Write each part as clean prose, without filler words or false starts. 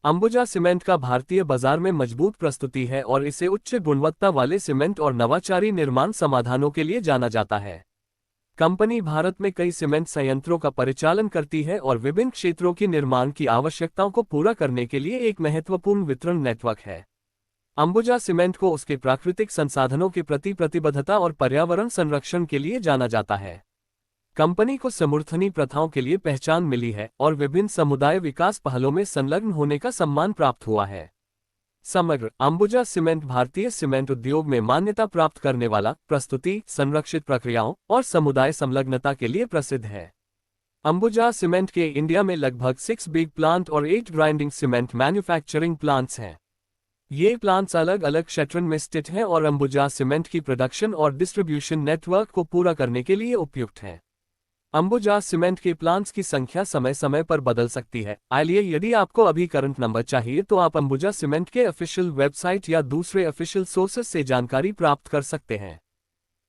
Ambuja cement का भारतीय बाजार में मजबूत प्रस्तुति है और इसे उच्च गुणवत्ता वाले सीमेंट और नवाचारी निर्माण समाधानों के लिए जाना जाता है। कंपनी भारत में कई सीमेंट संयंत्रों का परिचालन करती है और विभिन्न क्षेत्रों की निर्माण की आवश्यकताओं को पूरा करने के लिए एक महत्वपूर्ण वितरण नेटवर्क है। अंबुजा सीमेंट को उसके प्राकृतिक संसाधनों के प्रति प्रतिबद्धता और पर्यावरण संरक्षण के लिए जाना जाता है। कंपनी को समर्थनीय प्रथाओं के लिए पहचान मिली है और विभिन्न समुदाय विकास पहलों में संलग्न होने का सम्मान प्राप्त हुआ है। समग्र अंबुजा सीमेंट भारतीय सीमेंट उद्योग में मान्यता प्राप्त करने वाला प्रस्तुति, संरक्षित प्रक्रियाओं और समुदाय संलग्नता के लिए प्रसिद्ध है। अंबुजा सीमेंट के इंडिया में लगभग 6 बिग प्लांट और 8 ग्राइंडिंग सीमेंट मैन्युफैक्चरिंग प्लांट्स हैं। ये प्लांट्स अलग अलग क्षेत्रों में स्थित हैं और अंबुजा सीमेंट की प्रोडक्शन और डिस्ट्रीब्यूशन नेटवर्क को पूरा करने के लिए उपयुक्त हैं। अंबुजा सीमेंट के प्लांट्स की संख्या समय समय पर बदल सकती है, इसलिए यदि आपको अभी करंट नंबर चाहिए तो आप अंबुजा सीमेंट के ऑफिशियल वेबसाइट या दूसरे ऑफिशियल सोर्सेस से जानकारी प्राप्त कर सकते हैं।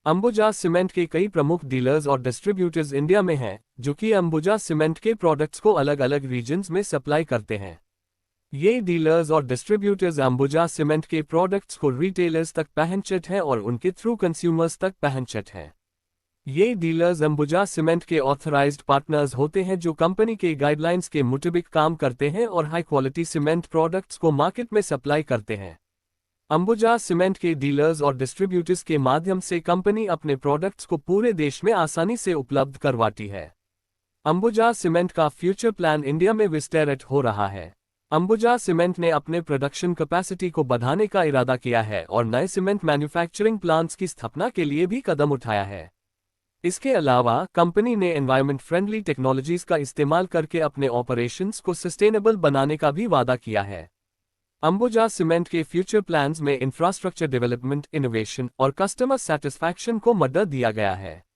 अंबुजा सीमेंट के कई प्रमुख डीलर्स और डिस्ट्रीब्यूटर्स इंडिया में हैं, जो कि अंबुजा सीमेंट के प्रोडक्ट्स को अलग अलग रीजन्स में सप्लाई करते हैं। ये डीलर्स और डिस्ट्रीब्यूटर्स अंबुजा सीमेंट के प्रोडक्ट्स को रिटेलर्स तक पहुंचाते हैं और उनके थ्रू कंज्यूमर्स तक पहुंचाते हैं। ये डीलर्स अंबुजा सीमेंट के ऑथराइज्ड पार्टनर्स होते हैं जो कंपनी के गाइडलाइंस के मुताबिक काम करते हैं और हाई क्वालिटी सीमेंट प्रोडक्ट्स को मार्केट में सप्लाई करते हैं। अंबुजा सीमेंट के डीलर्स और डिस्ट्रीब्यूटर्स के माध्यम से कंपनी अपने प्रोडक्ट्स को पूरे देश में आसानी से उपलब्ध करवाती है। अंबुजा सीमेंट का फ्यूचर प्लान इंडिया में विस्तारित हो रहा है। अंबुजा सीमेंट ने अपने प्रोडक्शन कैपेसिटी को बढ़ाने का इरादा किया है और नए सीमेंट मैन्युफैक्चरिंग प्लांट्स की स्थापना के लिए भी कदम उठाया है। इसके अलावा कंपनी ने एनवायरमेंट फ्रेंडली टेक्नोलॉजीज का इस्तेमाल करके अपने ऑपरेशंस को सस्टेनेबल बनाने का भी वादा किया है। अंबुजा सीमेंट के फ्यूचर प्लान्स में इंफ्रास्ट्रक्चर डेवलपमेंट, इनोवेशन और कस्टमर सैटिस्फैक्शन को मदद दिया गया है।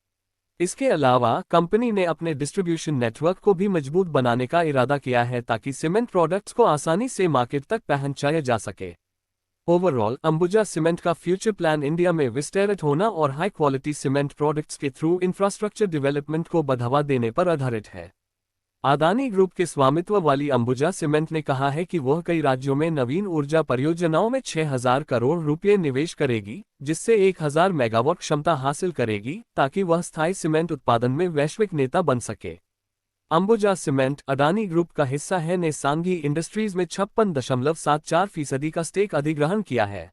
इसके अलावा कंपनी ने अपने डिस्ट्रीब्यूशन नेटवर्क को भी मजबूत बनाने का इरादा किया है ताकि सीमेंट प्रोडक्ट्स को आसानी से मार्केट तक पहुंचाया जा सके। ओवरऑल अंबुजा सीमेंट का फ्यूचर प्लान इंडिया में विस्तारित होना और हाई क्वालिटी सीमेंट प्रोडक्ट्स के थ्रू इंफ्रास्ट्रक्चर डेवलपमेंट को बढ़ावा देने पर आधारित है। अडानी ग्रुप के स्वामित्व वाली अंबुजा सीमेंट ने कहा है कि वह कई राज्यों में नवीन ऊर्जा परियोजनाओं में 6,000 करोड़ रुपये निवेश करेगी, जिससे 1,000 मेगावाट क्षमता हासिल करेगी ताकि वह स्थायी सीमेंट उत्पादन में वैश्विक नेता बन सके। अंबुजा सीमेंट अडानी ग्रुप का हिस्सा है ने सांघी इंडस्ट्रीज में 56.74% का स्टेक अधिग्रहण किया है।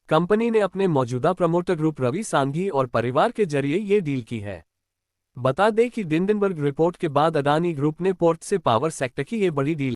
कंपनी ने अपने मौजूदा प्रमोटर ग्रुप रवि सांघी और परिवार के जरिए ये डील की है। बता दें कि हिंडनबर्ग रिपोर्ट के बाद अडानी ग्रुप ने पोर्ट से पावर सेक्टर की ये बड़ी डील